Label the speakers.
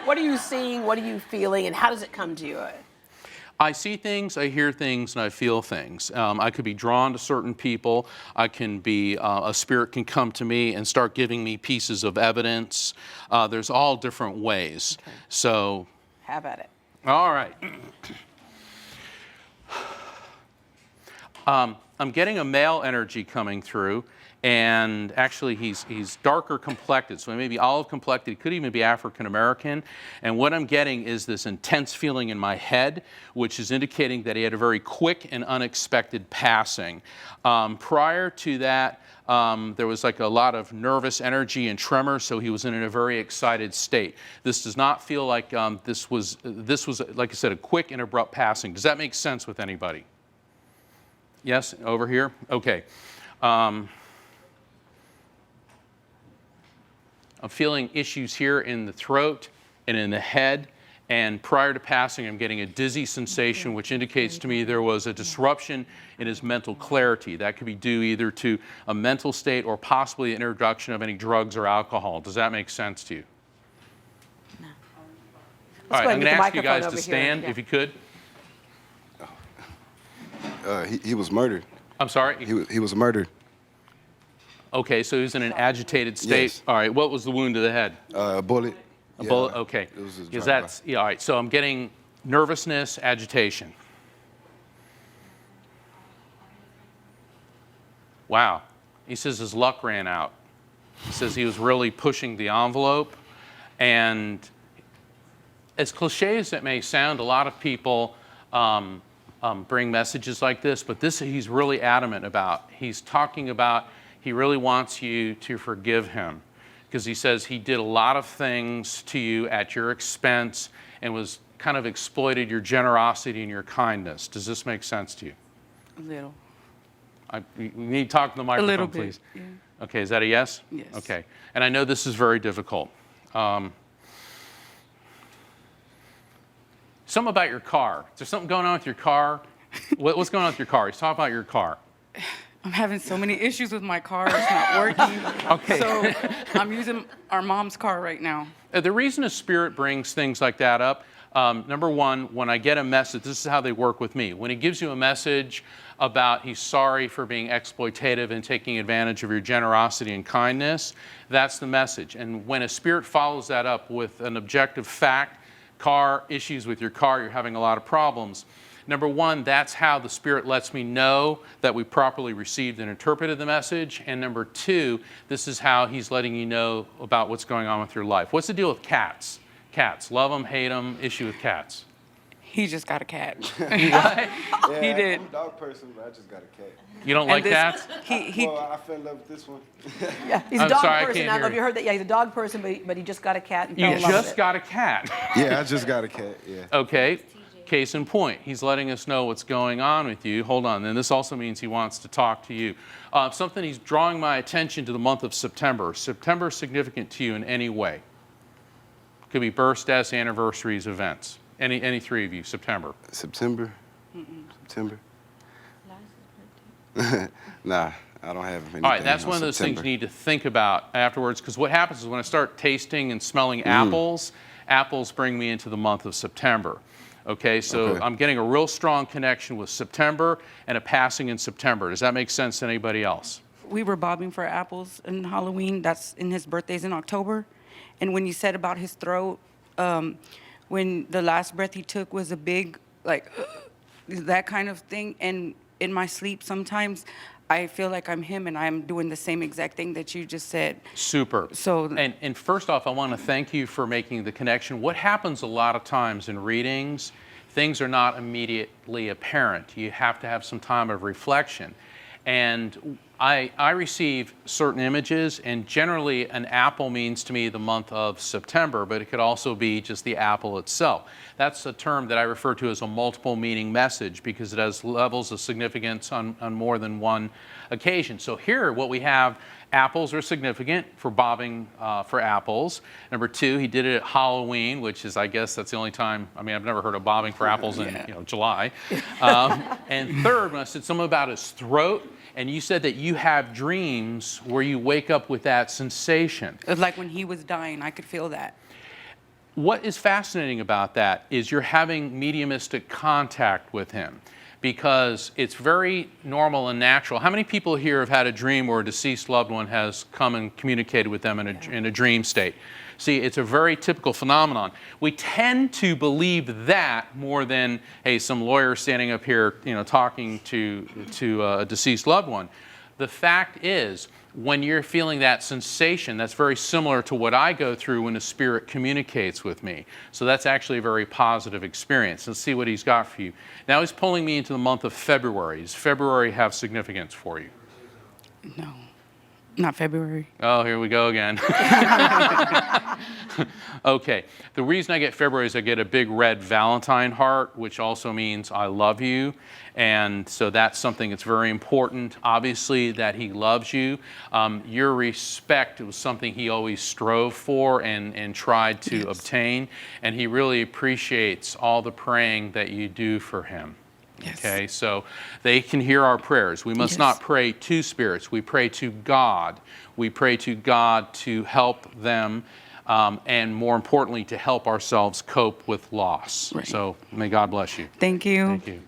Speaker 1: What are you seeing? What are you feeling? And how does it come to you?
Speaker 2: I see things, I hear things, and I feel things. I could be drawn to certain people. I can be, a spirit can come to me and start giving me pieces of evidence. There's all different ways.
Speaker 1: Okay.
Speaker 2: So.
Speaker 1: Have at it.
Speaker 2: All right. I'm getting a male energy coming through, and actually he's darker complected, so he may be olive complected, he could even be African American. And what I'm getting is this intense feeling in my head, which is indicating that he had a very quick and unexpected passing. Prior to that, there was like a lot of nervous energy and tremor, so he was in a very excited state. This does not feel like this was, like I said, a quick and abrupt passing. Does that make sense with anybody? Yes, over here? Okay. I'm feeling issues here in the throat and in the head. And prior to passing, I'm getting a dizzy sensation, which indicates to me there was a disruption in his mental clarity. That could be due either to a mental state or possibly an introduction of any drugs or alcohol. Does that make sense to you?
Speaker 1: No.
Speaker 2: All right, I'm going to ask you guys to stand, if you could.
Speaker 3: He was murdered.
Speaker 2: I'm sorry?
Speaker 3: He was murdered.
Speaker 2: Okay, so he was in an agitated state.
Speaker 3: Yes.
Speaker 2: All right, what was the wound to the head?
Speaker 3: A bullet.
Speaker 2: A bullet, okay.
Speaker 3: It was his
Speaker 2: Because
Speaker 3: drive-by.
Speaker 2: that's, yeah, all right, so I'm getting nervousness, agitation. Wow. He says his luck ran out. He says he was really pushing the envelope. And as cliche as it may sound, a lot of people bring messages like this, but this he's really adamant about. He's talking about he really wants you to forgive him, because he says he did a lot of things to you at your expense and was kind of exploited your generosity and your kindness. Does this make sense to you?
Speaker 4: A little.
Speaker 2: We need to talk to the microphone,
Speaker 4: A little bit,
Speaker 2: please.
Speaker 4: yeah.
Speaker 2: Okay, is that a yes?
Speaker 4: Yes.
Speaker 2: Okay, and I know this is very difficult. Something about your car. Is there something going on with your car? What's going on with your car? He's talking about your car.
Speaker 4: I'm having so many issues with my car. It's not working.
Speaker 2: Okay.
Speaker 4: So I'm using our mom's car right now.
Speaker 2: The reason a spirit brings things like that up, number one, when I get a message, this is how they work with me. When he gives you a message about he's sorry for being exploitative and taking advantage of your generosity and kindness, that's the message. And when a spirit follows that up with an objective fact, car issues with your car, you're having a lot of problems. Number one, that's how the spirit lets me know that we properly received and interpreted the message. And number two, this is how he's letting you know about what's going on with your life. What's the deal with cats? Cats, love them, hate them, issue with cats.
Speaker 4: He just got a cat.
Speaker 2: You what?
Speaker 3: Yeah,
Speaker 4: He did.
Speaker 3: I'm a dog person, but I just got a cat.
Speaker 2: You don't like
Speaker 4: this-
Speaker 2: cats?
Speaker 3: Well, I fell in love with this one.
Speaker 1: Yeah, he's
Speaker 2: I'm
Speaker 1: a dog
Speaker 2: sorry, I
Speaker 1: person.
Speaker 2: can't
Speaker 1: I don't know
Speaker 2: hear
Speaker 1: if you heard that. Yeah, he's a dog person, but he just got a cat and fell
Speaker 2: You
Speaker 1: in love with
Speaker 2: just
Speaker 1: it.
Speaker 2: got a cat.
Speaker 3: Yeah, I just got a cat, yeah.
Speaker 2: Okay, case in point. He's letting us know what's going on with you. Hold on, and this also means he wants to talk to you. Something he's drawing my attention to the month of September. September is significant to you in any way. Could be births, deaths, anniversaries, events. Any three of you, September.
Speaker 3: September? September? Nah, I don't have anything.
Speaker 2: All right, that's
Speaker 3: on
Speaker 2: one of those things
Speaker 3: September.
Speaker 2: you need to think about afterwards, because what happens is when I start tasting and smelling apples, apples bring me into the month of September. Okay, so
Speaker 3: Okay.
Speaker 2: I'm getting a real strong connection with September and a passing in September. Does that make sense to anybody else?
Speaker 4: We were bobbing for apples in Halloween. That's in his birthday's in October. And when you said about his throat, when the last breath he took was a big, like, that kind of thing. And in my sleep, sometimes I feel like I'm him and I'm doing the same exact thing that you just said.
Speaker 2: Super.
Speaker 4: So-
Speaker 2: and first off, I want to thank you for making the connection. What happens a lot of times in readings, things are not immediately apparent. You have to have some time of reflection. And I receive certain images, and generally an apple means to me the month of September, but it could also be just the apple itself. That's a term that I refer to as a multiple meaning message, because it has levels of significance on more than one occasion. So here what we have, apples are significant for bobbing for apples. Number two, he did it at Halloween, which is, I guess that's the only time, I mean, I've never heard of bobbing for apples in July. And third, when I said something about his throat, and you said that you have dreams where you wake up with that sensation.
Speaker 4: It was like when he was dying, I could feel that.
Speaker 2: what is fascinating about that is you're having mediumistic contact with him, because it's very normal and natural. How many people here have had a dream where a deceased loved one has come and communicated with them in a dream state? See, it's a very typical phenomenon. We tend to believe that more than, hey, some lawyer standing up here, talking to a deceased loved one. The fact is, when you're feeling that sensation, that's very similar to what I go through when a spirit communicates with me. So that's actually a very positive experience. Let's see what he's got for you. Now he's pulling me into the month of February. Does February have significance for you?
Speaker 4: No, not February.
Speaker 2: Oh, here we go again. Okay, the reason I get February is I get a big red Valentine heart, which also means I love you. And so that's something that's very important, obviously, that he loves you. Your respect was something he always strove for and tried to obtain. And he really appreciates all the praying that you do for him.
Speaker 4: Yes.
Speaker 2: Okay, so they can hear our prayers. We must not pray to spirits. We pray to God. We pray to God to help them, and more importantly, to help ourselves cope with loss.
Speaker 4: Right.
Speaker 2: So may God bless you.
Speaker 4: Thank you.
Speaker 2: Thank you.